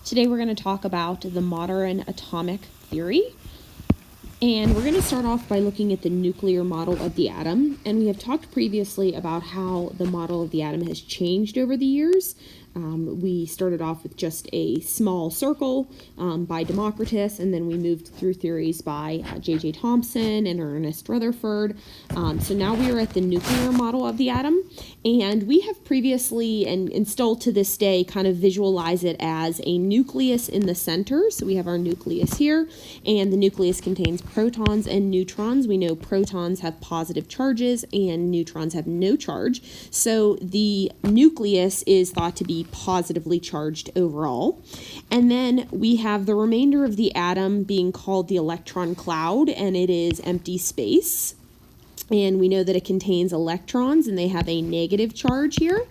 Today we're going to talk about the modern atomic theory. And we're going to start off by looking at the nuclear model of the atom. And we have talked previously about how the model of the atom has changed over the years. We started off with just a small circle by Democritus, and then we moved through theories by J.J. Thomson and Ernest Rutherford. So now we are at the nuclear model of the atom, and we have previously, and still to this day, kind of visualize it as a nucleus in the center. So we have our nucleus here, and the nucleus contains protons and neutrons. We know protons have positive charges and neutrons have no charge. So the nucleus is thought to be positively charged overall. And then we have the remainder of the atom being called the electron cloud, and it is empty space. And we know that it contains electrons, and they have a negative charge here.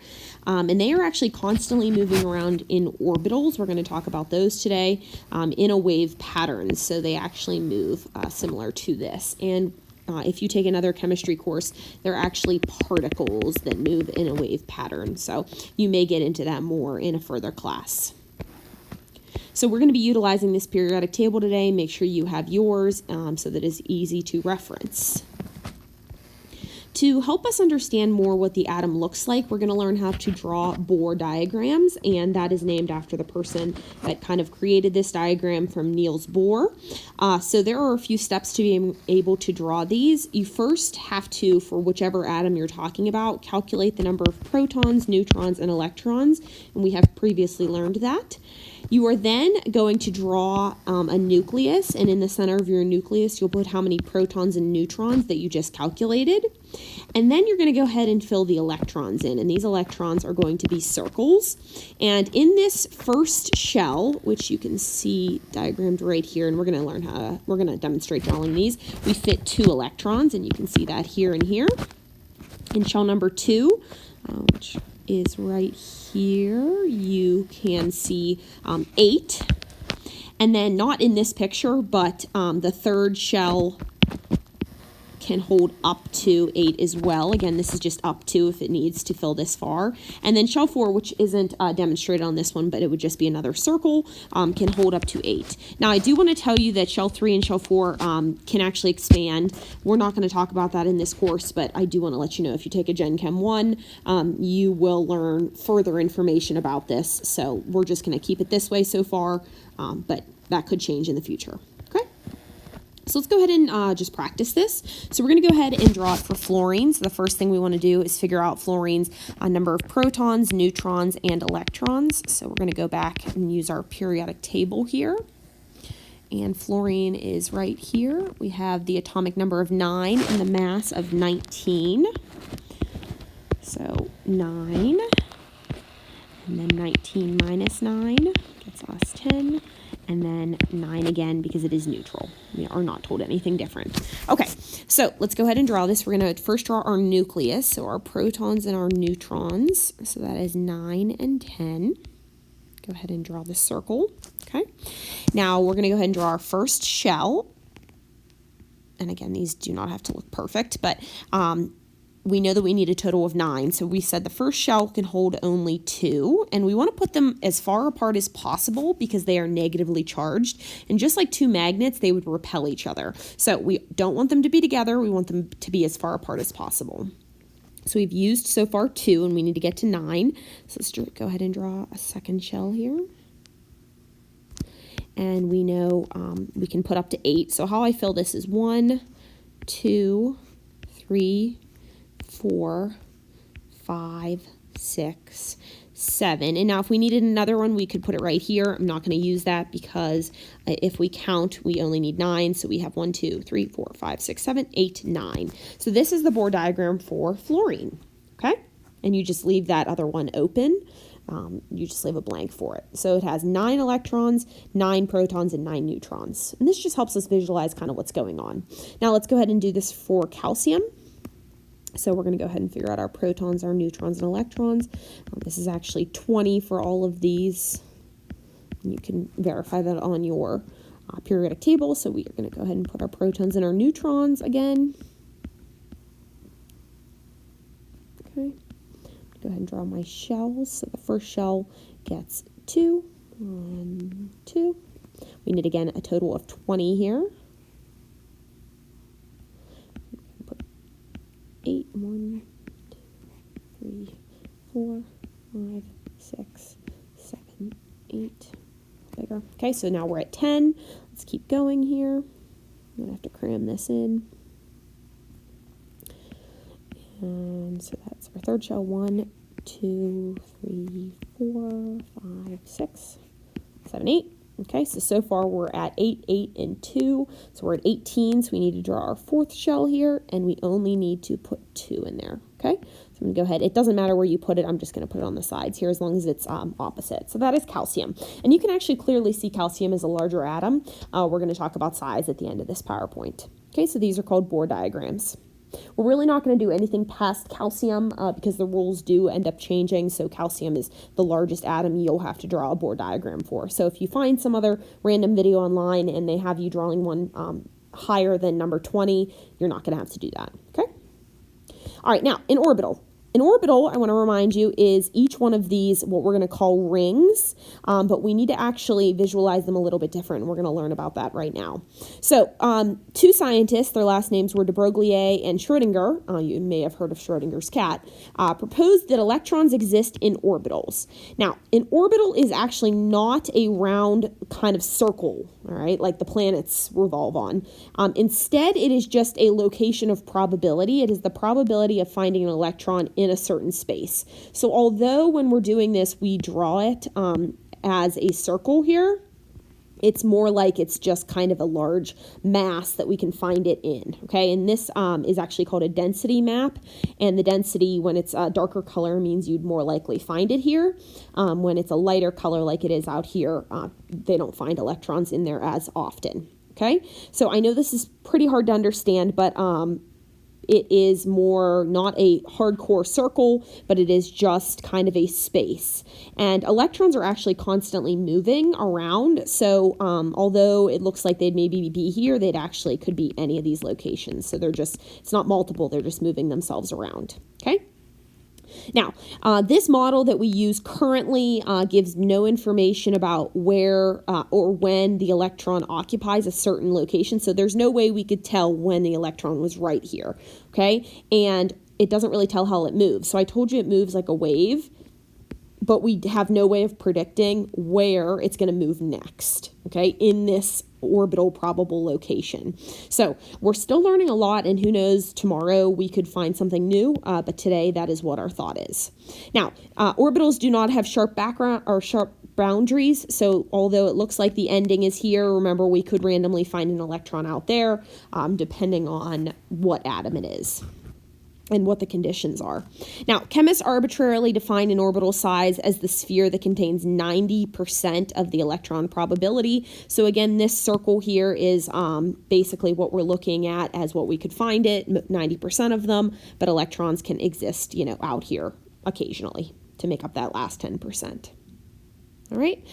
And they are actually constantly moving around in orbitals. We're going to talk about those today in a wave pattern. So they actually move similar to this. And if you take another chemistry course, they're actually particles that move in a wave pattern. So you may get into that more in a further class. So we're going to be utilizing this periodic table today. Make sure you have yours so that it's easy to reference. To help us understand more what the atom looks like, we're going to learn how to draw Bohr diagrams, and that is named after the person that kind of created this diagram from Niels Bohr. So there are a few steps to being able to draw these. You first have to, for whichever atom you're talking about, calculate the number of protons, neutrons, and electrons, and we have previously learned that. You are then going to draw a nucleus, and in the center of your nucleus, you'll put how many protons and neutrons that you just calculated. And then you're going to go ahead and fill the electrons in, and these electrons are going to be circles. And in this first shell, which you can see diagrammed right here, and we're going to demonstrate drawing these, we fit 2 electrons, and you can see that here and here. In shell number 2, which is right here, you can see 8. And then not in this picture, but the third shell can hold up to 8 as well. Again, this is just up to if it needs to fill this far. And then shell 4, which isn't demonstrated on this one, but it would just be another circle, can hold up to 8. Now, I do want to tell you that shell 3 and shell 4 can actually expand. We're not going to talk about that in this course, but I do want to let you know if you take a Gen Chem 1, you will learn further information about this. So we're just going to keep it this way so far, but that could change in the future. So let's go ahead and just practice this. So we're going to go ahead and draw it for fluorine. So the first thing we want to do is figure out fluorine's number of protons, neutrons, and electrons. So we're going to go back and use our periodic table here. And fluorine is right here. We have the atomic number of 9 and the mass of 19. So 9, and then 19 minus 9 gets us 10. And then 9 again because it is neutral. We are not told anything different. Okay, so let's go ahead and draw this. We're going to first draw our nucleus, so our protons and our neutrons. So that is 9 and 10. Go ahead and draw the circle. Okay, now we're going to go ahead and draw our first shell. And again, these do not have to look perfect, but we know that we need a total of 9. So we said the first shell can hold only 2, and we want to put them as far apart as possible because they are negatively charged. And just like 2 magnets, they would repel each other. So we don't want them to be together. We want them to be as far apart as possible. So we've used so far 2, and we need to get to 9. So let's go ahead and draw a second shell here. And we know we can put up to 8. So how I fill this is 1, 2, 3, 4, 5, 6, 7. And now if we needed another one, we could put it right here. I'm not going to use that because if we count, we only need 9. So we have 1, 2, 3, 4, 5, 6, 7, 8, 9. So this is the Bohr diagram for fluorine. Okay. And you just leave that other one open. You just leave a blank for it. So it has 9 electrons, 9 protons, and 9 neutrons. And this just helps us visualize kind of what's going on. Now let's go ahead and do this for calcium. So we're going to go ahead and figure out our protons, our neutrons, and electrons. This is actually 20 for all of these. You can verify that on your periodic table. So we are going to go ahead and put our protons and our neutrons again. Okay. Go ahead and draw my shells. So the first shell gets 2. 1, 2. We need, again, a total of 20 here. Put 8, 1, 2, 3, 4, 5, 6, 7, 8. Bigger. Okay, so now we're at 10. Let's keep going here. I'm going to have to cram this in. And so that's our third shell. 1, 2, 3, 4, 5, 6, 7, 8. Okay, so far we're at 8, 8, and 2. So we're at 18, so we need to draw our fourth shell here, and we only need to put 2 in there. Okay, so I'm going to go ahead. It doesn't matter where you put it. I'm just going to put it on the sides here as long as it's opposite. So that is calcium. And you can actually clearly see calcium as a larger atom. We're going to talk about size at the end of this PowerPoint. Okay, so these are called Bohr diagrams. We're really not going to do anything past calcium because the rules do end up changing. So calcium is the largest atom you'll have to draw a Bohr diagram for. So if you find some other random video online and they have you drawing one higher than number 20, you're not going to have to do that. Okay. All right. Now, an orbital. An orbital, I want to remind you, is each one of these what we're going to call rings, but we need to actually visualize them a little bit different, and we're going to learn about that right now. So, two scientists, their last names were de Broglie and Schrödinger, you may have heard of Schrödinger's cat, proposed that electrons exist in orbitals. Now, an orbital is actually not a round kind of circle, all right, like the planets revolve on. Instead, it is just a location of probability. It is the probability of finding an electron in a certain space. So although when we're doing this, we draw it as a circle here, it's more like it's just kind of a large mass that we can find it in, okay? And this is actually called a density map, and the density, when it's a darker color, means you'd more likely find it here. When it's a lighter color like it is out here, they don't find electrons in there as often, okay? So I know this is pretty hard to understand, but it is more not a hardcore circle, but it is just kind of a space. And electrons are actually constantly moving around. So although it looks like they'd maybe be here, they'd actually could be any of these locations. So they're just, it's not multiple, they're just moving themselves around. Okay. Now, this model that we use currently gives no information about where or when the electron occupies a certain location. So there's no way we could tell when the electron was right here, okay? And it doesn't really tell how it moves. So I told you it moves like a wave, but we have no way of predicting where it's going to move next, okay, in this orbital probable location. So we're still learning a lot, and who knows, tomorrow we could find something new, but today that is what our thought is. Now, orbitals do not have sharp background or sharp boundaries, so although it looks like the ending is here, remember we could randomly find an electron out there, depending on what atom it is and what the conditions are. Now, chemists arbitrarily define an orbital size as the sphere that contains 90% of the electron probability. So again, this circle here is basically what we're looking at as what we could find it, 90% of them, but electrons can exist, you know, out here occasionally to make up that last 10%. All right.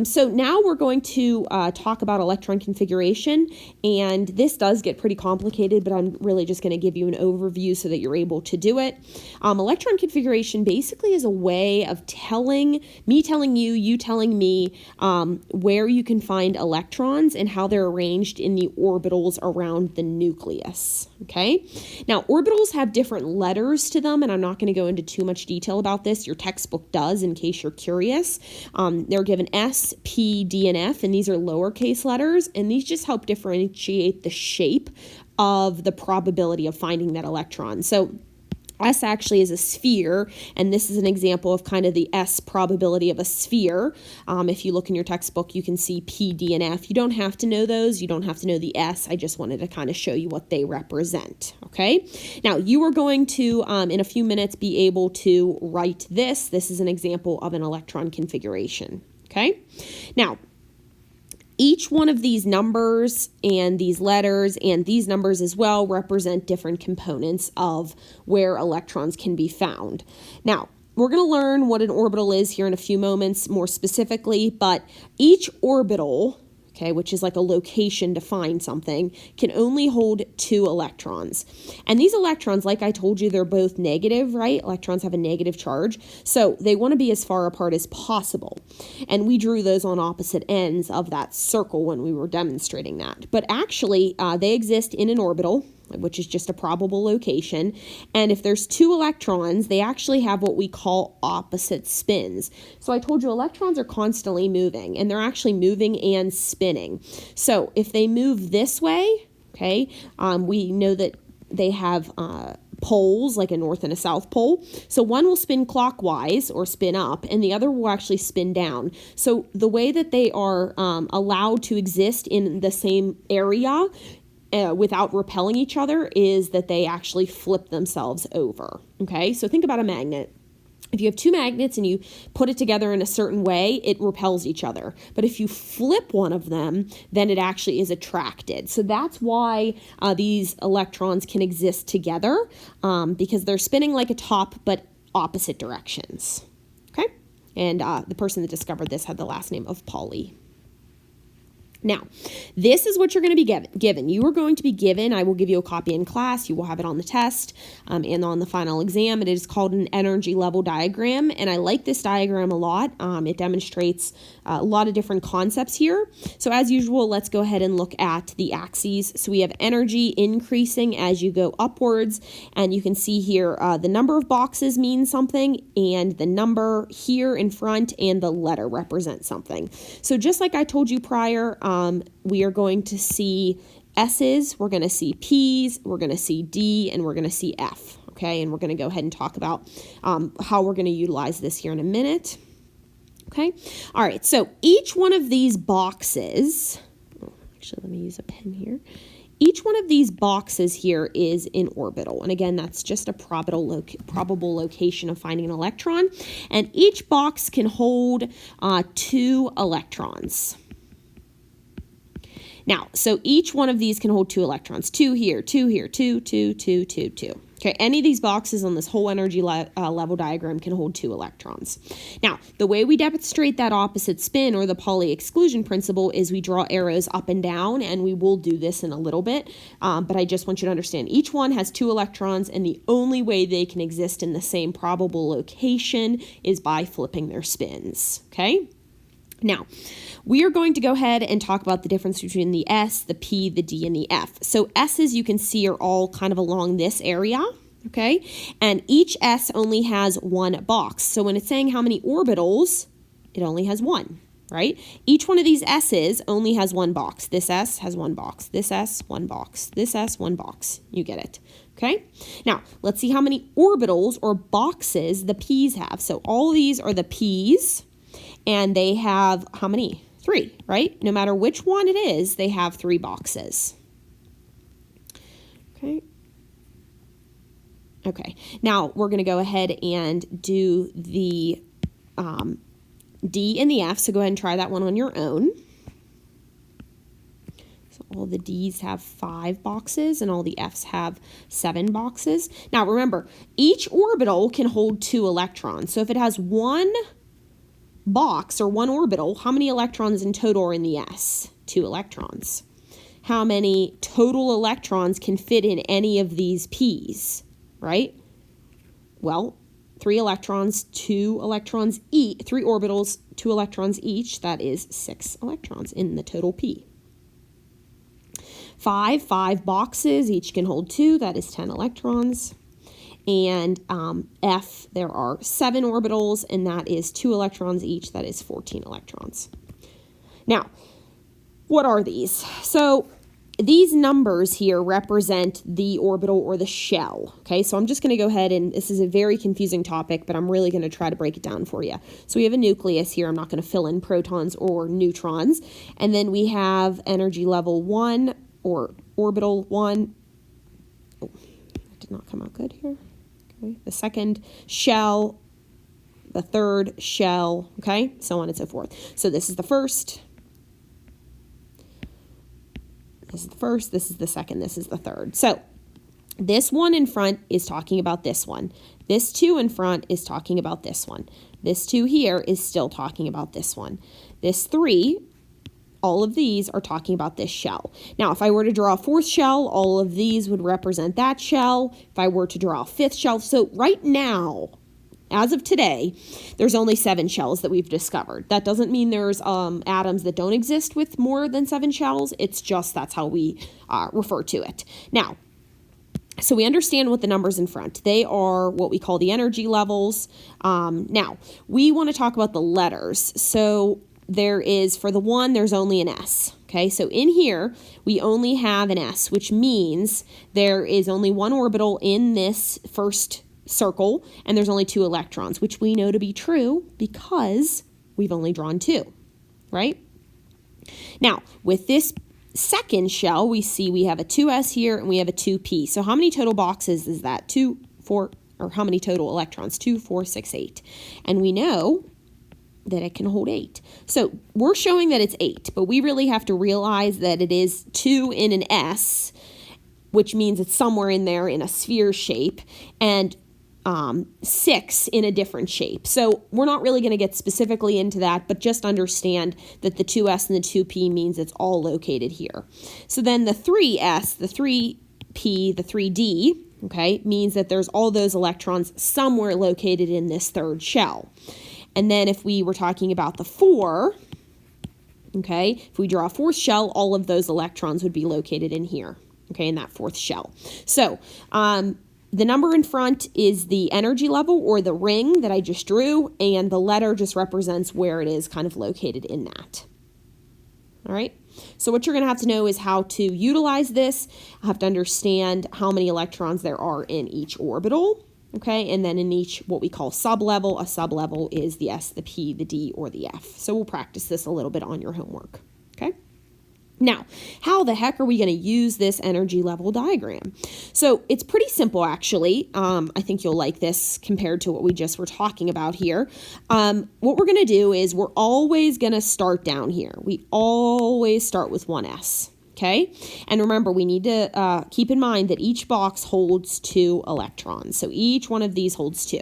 So now we're going to talk about electron configuration, and this does get pretty complicated, but I'm really just going to give you an overview so that you're able to do it. Electron configuration basically is a way of telling you, you telling me where you can find electrons and how they're arranged in the orbitals around the nucleus. Okay. Now, orbitals have different letters to them, and I'm not going to go into too much detail about this. Your textbook does, in case you're curious. They're given S, P, D, and F, and these are lowercase letters, and these just help differentiate the shape of the probability of finding that electron. So S actually is a sphere, and this is an example of kind of the S probability of a sphere. If you look in your textbook, you can see P, D, and F. You don't have to know those. You don't have to know the S. I just wanted to kind of show you what they represent, okay? Now, you are going to, in a few minutes, be able to write this. This is an example of an electron configuration, okay? Now, each one of these numbers and these letters and these numbers as well represent different components of where electrons can be found. Now, we're going to learn what an orbital is here in a few moments more specifically, but each orbital, okay, which is like a location to find something, can only hold 2 electrons. And these electrons, like I told you, they're both negative, right? Electrons have a negative charge. So they want to be as far apart as possible. And we drew those on opposite ends of that circle when we were demonstrating that. But actually, they exist in an orbital, which is just a probable location. And if there's 2 electrons, they actually have what we call opposite spins. So I told you electrons are constantly moving, and they're actually moving and spinning. So if they move this way, okay, we know that they have poles, like a north and a south pole. So one will spin clockwise or spin up, and the other will actually spin down. So the way that they are allowed to exist in the same area without repelling each other is that they actually flip themselves over. Okay, so think about a magnet. If you have 2 magnets and you put it together in a certain way, it repels each other. But if you flip one of them, then it actually is attracted. So that's why these electrons can exist together, because they're spinning like a top, but opposite directions. Okay, and the person that discovered this had the last name of Pauli. Now, this is what you're going to be given. You are going to be given, I will give you a copy in class, you will have it on the test and on the final exam. It is called an energy level diagram, and I like this diagram a lot. It demonstrates a lot of different concepts here. So as usual, let's go ahead and look at the axes. So we have energy increasing as you go upwards, and you can see here the number of boxes means something, and the number here in front and the letter represent something. So just like I told you prior, we are going to see S's, we're going to see P's, we're going to see D, and we're going to see F. Okay, and we're going to go ahead and talk about how we're going to utilize this here in a minute. Okay, all right, so each one of these boxes, actually let me use a pen here. Each one of these boxes here is in orbital. And again, that's just a probable location of finding an electron. And each box can hold 2 electrons. Now, so each one of these can hold 2 electrons. 2 here, 2 here, 2, 2, 2, 2, 2. Okay, any of these boxes on this whole energy level diagram can hold 2 electrons. Now, the way we demonstrate that opposite spin or the Pauli exclusion principle is we draw arrows up and down, and we will do this in a little bit, but I just want you to understand each one has 2 electrons, and the only way they can exist in the same probable location is by flipping their spins, okay? Now, we are going to go ahead and talk about the difference between the S, the P, the D, and the F. So S's, you can see, are all kind of along this area, okay? And each S only has 1 box. So when it's saying how many orbitals, it only has 1, right? Each one of these S's only has 1 box. This S has 1 box. This S, 1 box. This S, 1 box. You get it, okay? Now, let's see how many orbitals or boxes the P's have. So all these are the P's. And they have how many? 3, right? No matter which one it is, they have 3 boxes. Okay. Okay. Now we're going to go ahead and do the D and the F. So go ahead and try that one on your own. So all the D's have 5 boxes and all the F's have 7 boxes. Now remember, each orbital can hold 2 electrons. So if it has 1 box or 1 orbital, how many electrons in total are in the S? 2 electrons. How many total electrons can fit in any of these P's, right? Well, 3 electrons, 2 electrons each, 3 orbitals, 2 electrons each, that is 6 electrons in the total P. 5 boxes, each can hold 2, that is 10 electrons. And F, there are 7 orbitals, and that is 2 electrons each. That is 14 electrons. Now, what are these? So these numbers here represent the orbital or the shell. Okay, so I'm just going to go ahead and this is a very confusing topic, but I'm really going to try to break it down for you. So we have a nucleus here. I'm not going to fill in protons or neutrons. And then we have energy level 1 or orbital 1. Oh, that did not come out good here. Okay. The second shell, the third shell, okay, so on and so forth. So this is the first, this is the first, this is the second, this is the third. So this one in front is talking about this one. This 2 in front is talking about this one. This 2 here is still talking about this one. This 3 all of these are talking about this shell. Now, if I were to draw a fourth shell, all of these would represent that shell. If I were to draw a fifth shell, so right now, as of today, there's only 7 shells that we've discovered. That doesn't mean there's atoms that don't exist with more than 7 shells. It's just that's how we refer to it. Now, so we understand what the numbers in front. They are what we call the energy levels. Now, we want to talk about the letters. So there is, for the 1, there's only an S. Okay, so in here, we only have an S, which means there is only 1 orbital in this first circle, and there's only 2 electrons, which we know to be true because we've only drawn 2, right? Now, with this second shell, we see we have a 2s here and we have a 2p. So how many total boxes is that? 2, 4, or how many total electrons? 2, 4, 6, 8. And we know that it can hold 8. So we're showing that it's 8, but we really have to realize that it is 2 in an S, which means it's somewhere in there in a sphere shape, and 6 in a different shape. So we're not really going to get specifically into that, but just understand that the 2s and the 2p means it's all located here. So then the 3s, the 3p, the 3d, okay, means that there's all those electrons somewhere located in this third shell. And then if we were talking about the 4, okay, if we draw a fourth shell, all of those electrons would be located in here, okay, in that fourth shell. So, the number in front is the energy level or the ring that I just drew, and the letter just represents where it is kind of located in that. All right, so what you're going to have to know is how to utilize this. I have to understand how many electrons there are in each orbital, okay, and then in each what we call sublevel. A sublevel is the S, the P, the D, or the F. So we'll practice this a little bit on your homework, okay? Now, how the heck are we going to use this energy level diagram? So it's pretty simple, actually. I think you'll like this compared to what we just were talking about here. What we're going to do is we're always going to start down here. We always start with 1s. Okay, and remember, we need to keep in mind that each box holds 2 electrons. So each one of these holds 2.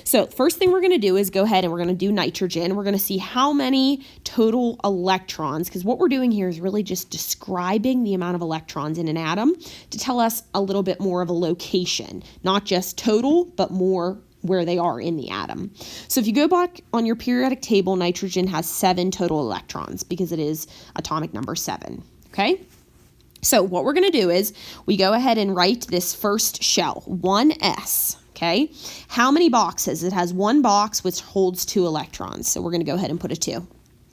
So first thing we're going to do is go ahead and we're going to do nitrogen. We're going to see how many total electrons, because what we're doing here is really just describing the amount of electrons in an atom to tell us a little bit more of a location, not just total, but more where they are in the atom. So if you go back on your periodic table, nitrogen has 7 total electrons because it is atomic number 7. Okay? So what we're going to do is we go ahead and write this first shell, 1s, okay? How many boxes? It has 1 box which holds 2 electrons. So we're going to go ahead and put a 2,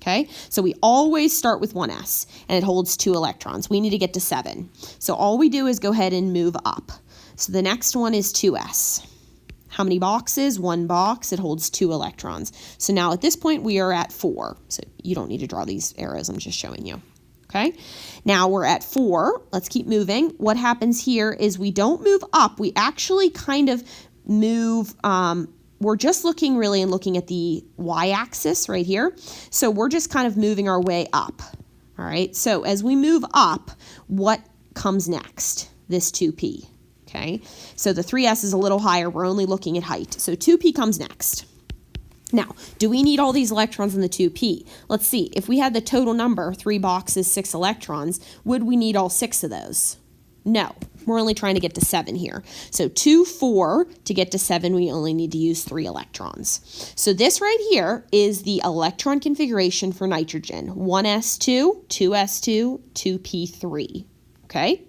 okay? So we always start with 1s, and it holds 2 electrons. We need to get to 7. So all we do is go ahead and move up. So the next one is 2s. How many boxes? 1 box. It holds 2 electrons. So now at this point, we are at 4. So you don't need to draw these arrows. I'm just showing you. Okay, now we're at 4. Let's keep moving. What happens here is we don't move up. We actually kind of move, we're just looking really and looking at the y-axis right here. So we're just kind of moving our way up. All right, so as we move up, what comes next? This 2p. Okay, so the 3s is a little higher. We're only looking at height. So 2p comes next. Now, do we need all these electrons in the 2p? Let's see. If we had the total number, 3 boxes, 6 electrons, would we need all 6 of those? No. We're only trying to get to 7 here. So 2, 4, to get to 7, we only need to use 3 electrons. So this right here is the electron configuration for nitrogen. 1s2, 2s2, 2p3. Okay?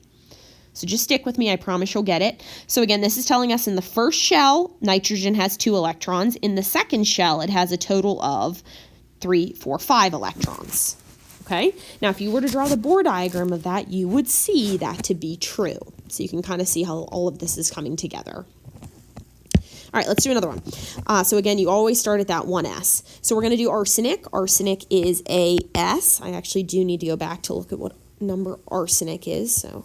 So just stick with me. I promise you'll get it. So again, this is telling us in the first shell, nitrogen has 2 electrons. In the second shell, it has a total of 3, 4, 5 electrons. Okay? Now, if you were to draw the Bohr diagram of that, you would see that to be true. So you can kind of see how all of this is coming together. All right, let's do another one. So again, you always start at that 1s. So we're going to do arsenic. Arsenic is a S. I actually do need to go back to look at what number arsenic is. So.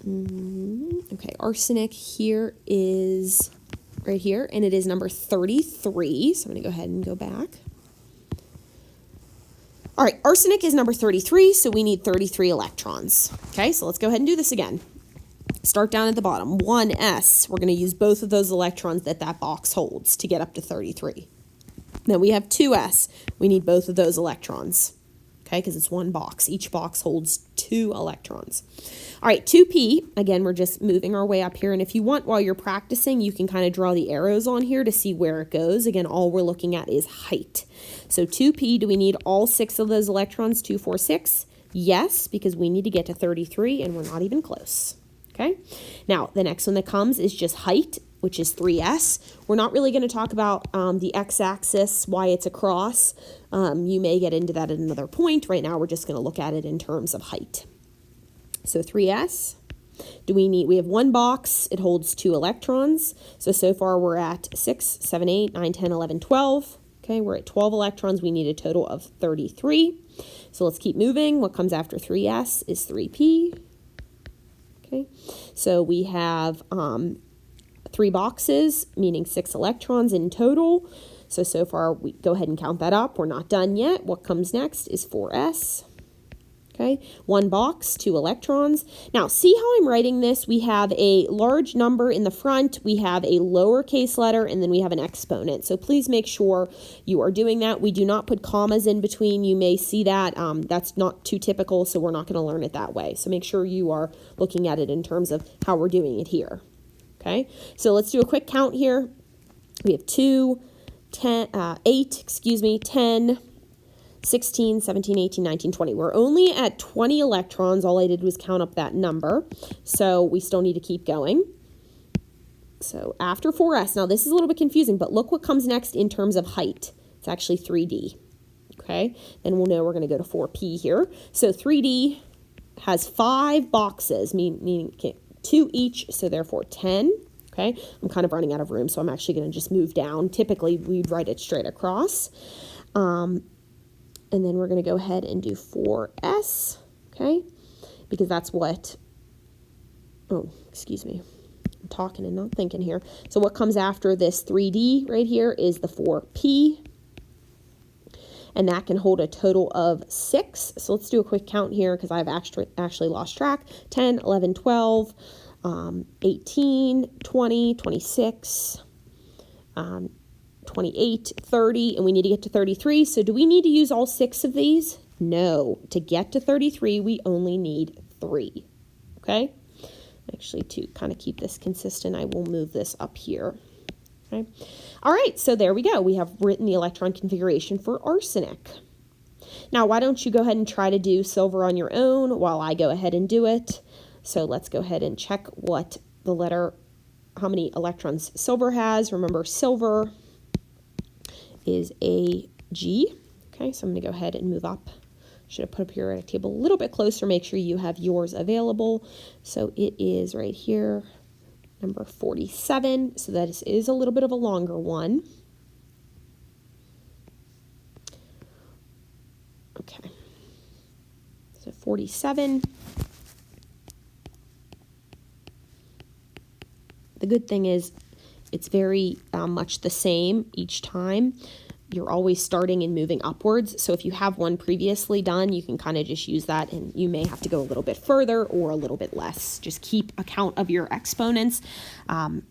Okay, arsenic here is right here, and it is number 33. So I'm going to go ahead and go back. All right, arsenic is number 33, so we need 33 electrons. Okay, so let's go ahead and do this again. Start down at the bottom. 1s, we're going to use both of those electrons that box holds to get up to 33. Then we have 2s. We need both of those electrons. okay, because it's one box. Each box holds 2 electrons. All right, 2p, again, we're just moving our way up here. And if you want, while you're practicing, you can kind of draw the arrows on here to see where it goes. Again, all we're looking at is height. So 2p, do we need all 6 of those electrons, 2, 4, 6? Yes, because we need to get to 33, and we're not even close. Okay, now the next one that comes is just height, which is 3s. We're not really going to talk about the x-axis, why it's across. You may get into that at another point. Right now, we're just going to look at it in terms of height. So 3s. We have one box. It holds 2 electrons. So far we're at 6, 7, 8, 9, 10, 11, 12. Okay, we're at 12 electrons. We need a total of 33. So let's keep moving. What comes after 3s is 3p. Okay, so we have 3 boxes, meaning 6 electrons in total. So far, we go ahead and count that up. We're not done yet. What comes next is 4s. Okay, 1 box, 2 electrons. Now, see how I'm writing this? We have a large number in the front, we have a lowercase letter, and then we have an exponent. So please make sure you are doing that. We do not put commas in between. You may see that. That's not too typical, so we're not going to learn it that way. So make sure you are looking at it in terms of how we're doing it here. Okay, so let's do a quick count here. We have 8, 10, 16, 17, 18, 19, 20. We're only at 20 electrons. All I did was count up that number. So we still need to keep going. So after 4s, now this is a little bit confusing, but look what comes next in terms of height. It's actually 3d. Okay, then we'll know we're going to go to 4p here. So 3d has 5 boxes, meaning 2 each, so therefore 10. Okay, I'm kind of running out of room, so I'm actually going to just move down. Typically, we'd write it straight across. And then we're going to go ahead and do 4s, okay, because that's what, oh, excuse me, I'm talking and not thinking here. So what comes after this 3d right here is the 4p, and that can hold a total of 6. So let's do a quick count here because I've actually lost track. 10, 11, 12, 18, 20, 26, 28, 30, and we need to get to 33. So do we need to use all 6 of these? No. To get to 33, we only need 3. Okay? Actually, to kind of keep this consistent, I will move this up here. Okay? All right, so there we go. We have written the electron configuration for arsenic. Now, why don't you go ahead and try to do silver on your own while I go ahead and do it. So let's go ahead and check what the letter, how many electrons silver has. Remember, silver is Ag. Okay, so I'm going to go ahead and move up. Should have put up here at a table a little bit closer. Make sure you have yours available. So it is right here, number 47. So that is a little bit of a longer one. Okay, so 47. The good thing is it's very much the same each time. You're always starting and moving upwards. So if you have one previously done, you can kind of just use that, and you may have to go a little bit further or a little bit less. Just keep account of your exponents to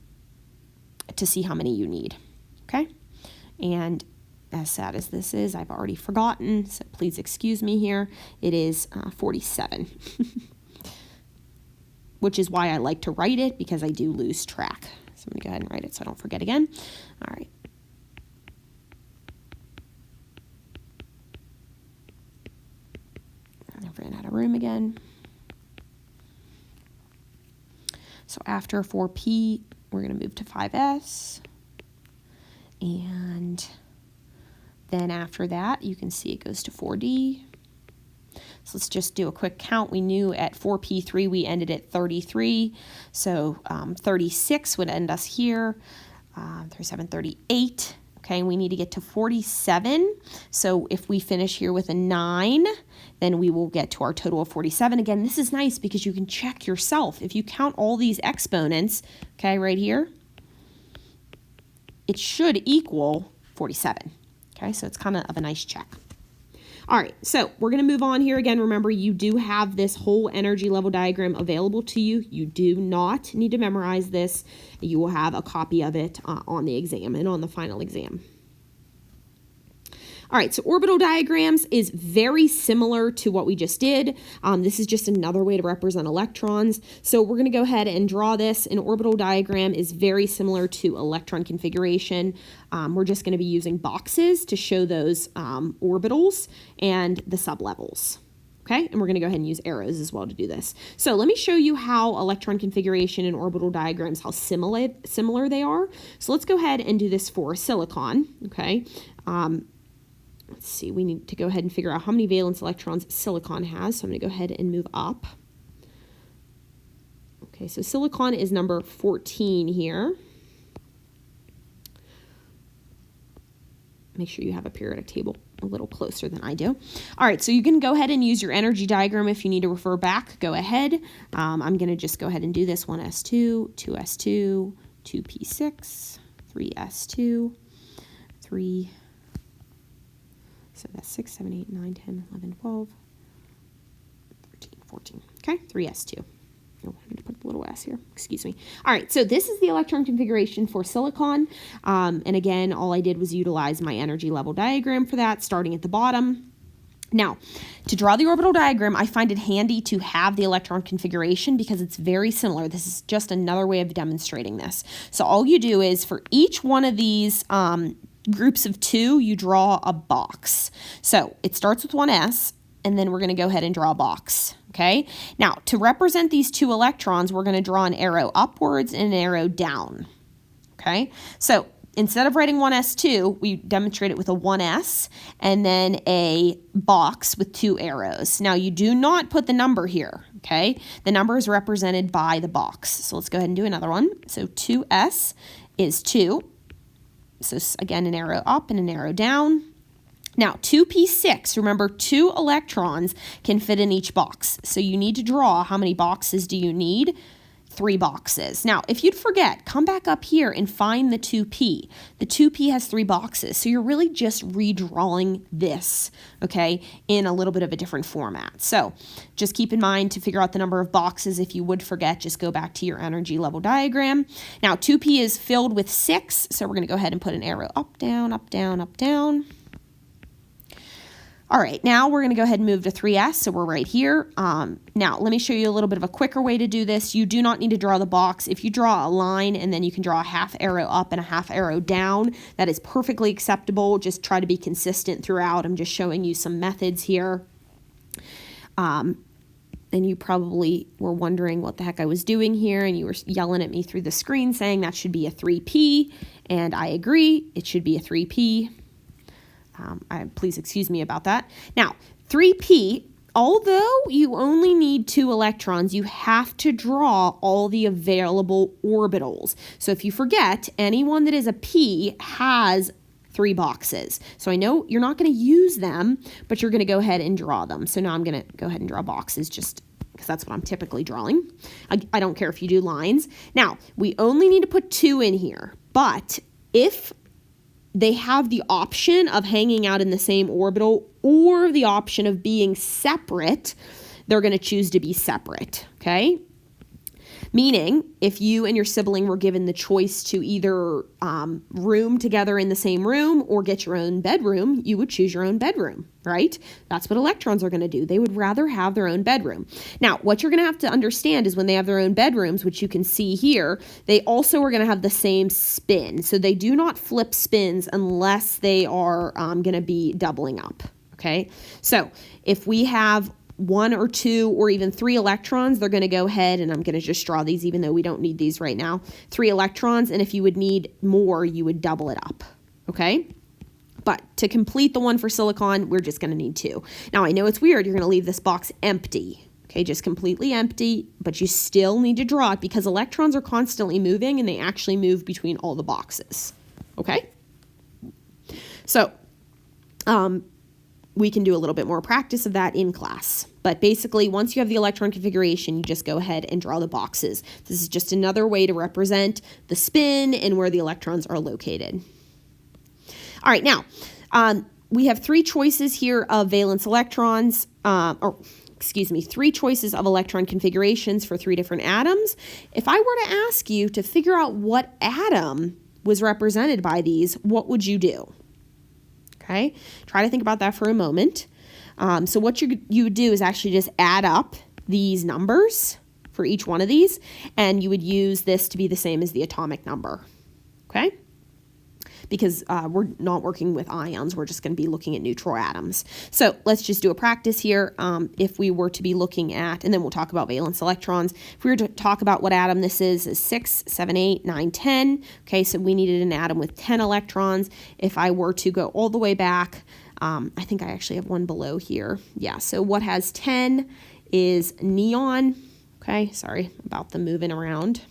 see how many you need. Okay? And as sad as this is, I've already forgotten, so please excuse me here. It is 47. Which is why I like to write it, because I do lose track. So I'm going to go ahead and write it so I don't forget again. All right. I ran out of room again. So after 4p, we're going to move to 5s. And then after that, you can see it goes to 4d. So let's just do a quick count. We knew at 4p3 we ended at 33. So 36 would end us here. 37, 38. Okay, we need to get to 47. So if we finish here with a 9, then we will get to our total of 47. Again, this is nice because you can check yourself. If you count all these exponents, okay, right here, it should equal 47. Okay, so it's kind of a nice check. All right, so we're going to move on here. Again, remember, you do have this whole energy level diagram available to you. You do not need to memorize this. You will have a copy of it on the exam and on the final exam. All right, so orbital diagrams is very similar to what we just did. This is just another way to represent electrons. So we're going to go ahead and draw this. An orbital diagram is very similar to electron configuration. We're just going to be using boxes to show those orbitals and the sublevels. Okay, and we're going to go ahead and use arrows as well to do this. So let me show you how electron configuration and orbital diagrams, how similar they are. So let's go ahead and do this for silicon. Okay, let's see, we need to go ahead and figure out how many valence electrons silicon has. So I'm going to go ahead and move up. Okay, so silicon is number 14 here. Make sure you have a periodic table a little closer than I do. All right, so you can go ahead and use your energy diagram if you need to refer back. Go ahead. I'm going to just go ahead and do this. 1s2, 2s2, 2p6, 3s2, 3, so that's 6, 7, 8, 9, 10, 11, 12, 13, 14. Okay, 3s2. Oh, I need to put the little s here. Excuse me. All right, so this is the electron configuration for silicon. And again, all I did was utilize my energy level diagram for that, starting at the bottom. Now, to draw the orbital diagram, I find it handy to have the electron configuration because it's very similar. This is just another way of demonstrating this. So all you do is for each one of these groups of 2, you draw a box. So it starts with 1s, and then we're going to go ahead and draw a box. Okay, now to represent these 2 electrons, we're going to draw an arrow upwards and an arrow down. Okay, so instead of writing 1s2, we demonstrate it with a 1s and then a box with 2 arrows. Now you do not put the number here. Okay, the number is represented by the box. So let's go ahead and do another one. So 2s is 2. So again, an arrow up and an arrow down. Now, 2p6, remember 2 electrons can fit in each box. So you need to draw how many boxes do you need? 3 boxes. Now, if you'd forget, come back up here and find the 2p. The 2p has 3 boxes. So you're really just redrawing this, okay, in a little bit of a different format. So just keep in mind to figure out the number of boxes. If you would forget, just go back to your energy level diagram. Now, 2p is filled with 6. So we're going to go ahead and put an arrow up, down, up, down, up, down. All right, now we're going to go ahead and move to 3s, so we're right here. Now, let me show you a little bit of a quicker way to do this. You do not need to draw the box. If you draw a line and then you can draw a half arrow up and a half arrow down, that is perfectly acceptable. Just try to be consistent throughout. I'm just showing you some methods here. And you probably were wondering what the heck I was doing here, and you were yelling at me through the screen saying that should be a 3p, and I agree, it should be a 3p. Please excuse me about that. Now, 3p, although you only need 2 electrons, you have to draw all the available orbitals. So if you forget, anyone that is a p has 3 boxes. So I know you're not going to use them, but you're going to go ahead and draw them. So now I'm going to go ahead and draw boxes just because that's what I'm typically drawing. I don't care if you do lines. Now, we only need to put 2 in here, but if they have the option of hanging out in the same orbital or the option of being separate, they're going to choose to be separate, okay? Meaning, if you and your sibling were given the choice to either room together in the same room or get your own bedroom, you would choose your own bedroom, right? That's what electrons are going to do. They would rather have their own bedroom. Now, what you're going to have to understand is when they have their own bedrooms, which you can see here, they also are going to have the same spin. So they do not flip spins unless they are going to be doubling up, okay? So if we have 1 or 2 or even 3 electrons, they're going to go ahead, and I'm going to just draw these even though we don't need these right now. 3 electrons, and if you would need more, you would double it up, okay? But to complete the one for silicon, we're just going to need 2. Now, I know it's weird. You're going to leave this box empty, okay? Just completely empty, but you still need to draw it because electrons are constantly moving, and they actually move between all the boxes, okay? So, we can do a little bit more practice of that in class. But basically, once you have the electron configuration, you just go ahead and draw the boxes. This is just another way to represent the spin and where the electrons are located. All right, now, we have 3 choices here of valence electrons, 3 choices of electron configurations for 3 different atoms. If I were to ask you to figure out what atom was represented by these, what would you do? Okay, try to think about that for a moment. So what you would do is actually just add up these numbers for each one of these, and you would use this to be the same as the atomic number, okay? Because we're not working with ions, we're just going to be looking at neutral atoms. So let's just do a practice here. If we were to be looking at, and then we'll talk about valence electrons. If we were to talk about what atom this is 6, 7, 8, 9, 10. Okay, so we needed an atom with 10 electrons. If I were to go all the way back, I think I actually have one below here. Yeah, so what has 10 is neon. Okay, sorry about the moving around.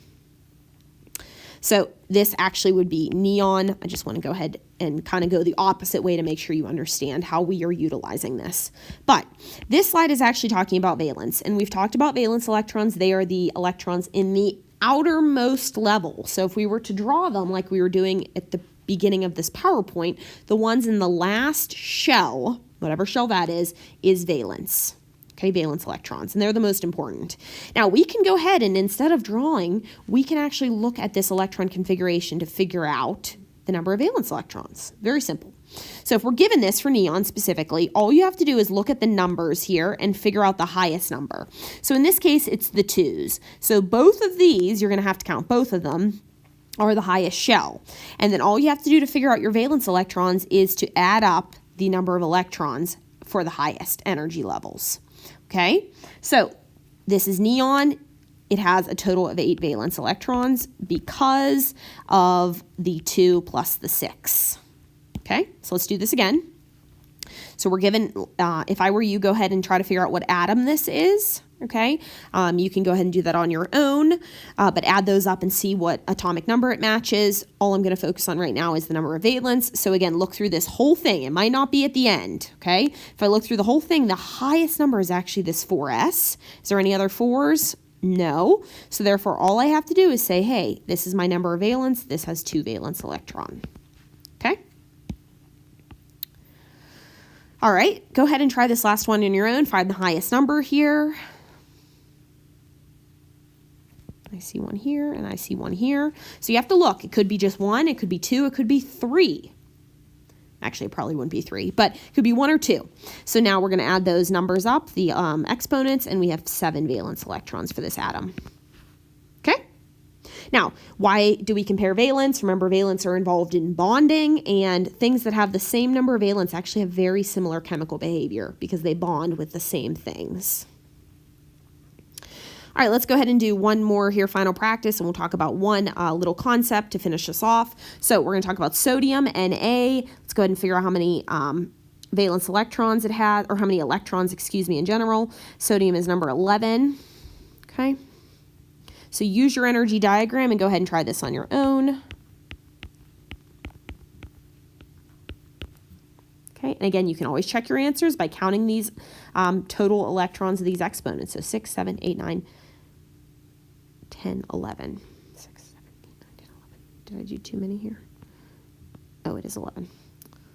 So this actually would be neon. I just want to go ahead and kind of go the opposite way to make sure you understand how we are utilizing this. But this slide is actually talking about valence, and we've talked about valence electrons. They are the electrons in the outermost level. So if we were to draw them like we were doing at the beginning of this PowerPoint, the ones in the last shell, whatever shell that is valence. Okay, valence electrons, and they're the most important. Now, we can go ahead and instead of drawing, we can actually look at this electron configuration to figure out the number of valence electrons. Very simple. So if we're given this for neon specifically, all you have to do is look at the numbers here and figure out the highest number. So in this case, it's the 2s. So both of these, you're going to have to count both of them, are the highest shell. And then all you have to do to figure out your valence electrons is to add up the number of electrons for the highest energy levels. Okay, so this is neon. It has a total of 8 valence electrons because of the 2 plus the 6. Okay, so let's do this again. So we're given, if I were you, go ahead and try to figure out what atom this is. Okay, you can go ahead and do that on your own, but add those up and see what atomic number it matches. All I'm going to focus on right now is the number of valence. So again, look through this whole thing. It might not be at the end, okay? If I look through the whole thing, the highest number is actually this 4s. Is there any other 4s? No. So therefore, all I have to do is say, hey, this is my number of valence. This has 2 valence electron. Okay? All right, go ahead and try this last one on your own. Find the highest number here. I see one here and I see one here. So you have to look. It could be just 1, it could be 2, it could be 3. Actually, it probably wouldn't be 3, but it could be 1 or 2. So now we're going to add those numbers up, the exponents, and we have 7 valence electrons for this atom. Okay? Now, why do we compare valence? Remember, valence are involved in bonding, and things that have the same number of valence actually have very similar chemical behavior because they bond with the same things. All right, let's go ahead and do one more here, final practice, and we'll talk about one little concept to finish us off. So we're going to talk about sodium, Na. Let's go ahead and figure out how many valence electrons it has, or how many electrons, in general. Sodium is number 11, okay? So use your energy diagram and go ahead and try this on your own. Okay, and again, you can always check your answers by counting these total electrons of these exponents. So 6, 7, 8, 9, 10, 11. 6, 7, 8, 9, 10, 11. Did I do too many here? Oh, it is 11.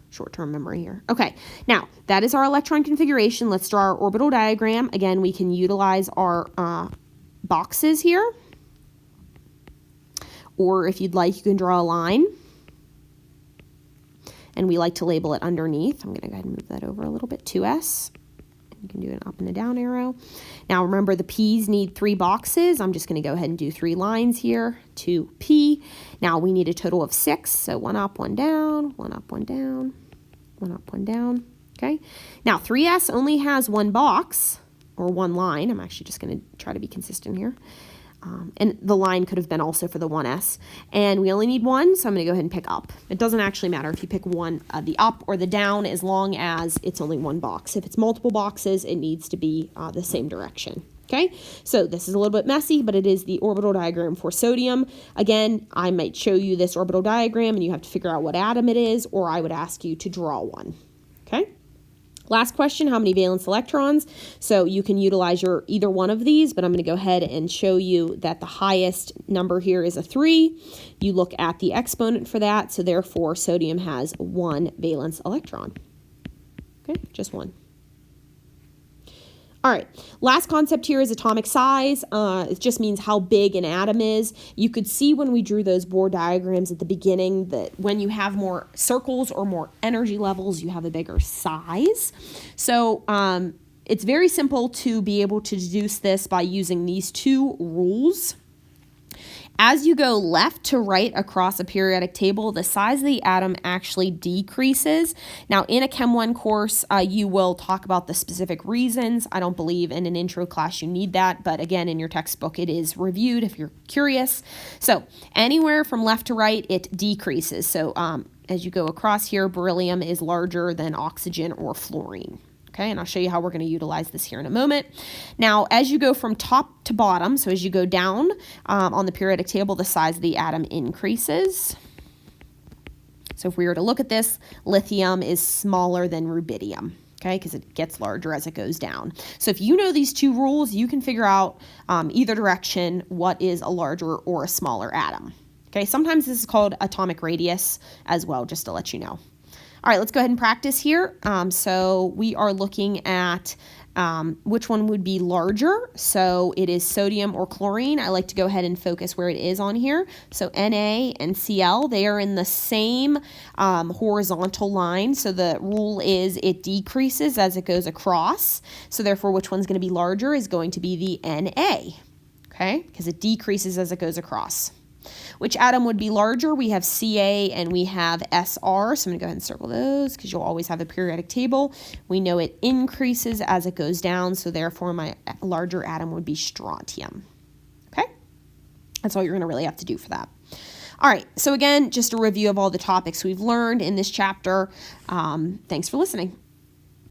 Short-term memory here. Okay, now that is our electron configuration. Let's draw our orbital diagram. Again, we can utilize our boxes here. Or if you'd like, you can draw a line. And we like to label it underneath. I'm going to go ahead and move that over a little bit, 2s. You can do an up and a down arrow. Now remember, the p's need 3 boxes. I'm just going to go ahead and do 3 lines here, 2p. Now we need a total of 6, so 1 up, 1 down, 1 up, 1 down, 1 up, 1 down, okay? Now 3s only has 1 box, or 1 line. I'm actually just going to try to be consistent here. And the line could have been also for the 1s. And we only need 1, so I'm going to go ahead and pick up. It doesn't actually matter if you pick one, the up or the down, as long as it's only 1 box. If it's multiple boxes, it needs to be the same direction. Okay, so this is a little bit messy, but it is the orbital diagram for sodium. Again, I might show you this orbital diagram, and you have to figure out what atom it is, or I would ask you to draw one. Okay. Last question, how many valence electrons? So you can utilize either one of these, but I'm going to go ahead and show you that the highest number here is a 3. You look at the exponent for that, so therefore sodium has 1 valence electron. Okay, just 1. All right, last concept here is atomic size. It just means how big an atom is. You could see when we drew those Bohr diagrams at the beginning that when you have more circles or more energy levels, you have a bigger size. So it's very simple to be able to deduce this by using these two rules. As you go left to right across a periodic table, the size of the atom actually decreases. Now, in a Chem 1 course, you will talk about the specific reasons. I don't believe in an intro class you need that, but again, in your textbook, it is reviewed if you're curious. So anywhere from left to right, it decreases. So as you go across here, beryllium is larger than oxygen or fluorine. Okay, and I'll show you how we're going to utilize this here in a moment. Now, as you go from top to bottom, so as you go down on the periodic table, the size of the atom increases. So if we were to look at this, lithium is smaller than rubidium, okay, because it gets larger as it goes down. So if you know these two rules, you can figure out either direction what is a larger or a smaller atom. Okay, sometimes this is called atomic radius as well, just to let you know. All right, let's go ahead and practice here. So we are looking at which one would be larger. So it is sodium or chlorine. I like to go ahead and focus where it is on here. So Na and Cl, they are in the same horizontal line. So the rule is it decreases as it goes across. So therefore, which one's going to be larger is going to be the Na, okay, because it decreases as it goes across. Which atom would be larger? We have Ca and we have Sr. So I'm going to go ahead and circle those because you'll always have a periodic table. We know it increases as it goes down, so therefore my larger atom would be strontium. Okay? That's all you're going to really have to do for that. All right, so again, just a review of all the topics we've learned in this chapter. Thanks for listening.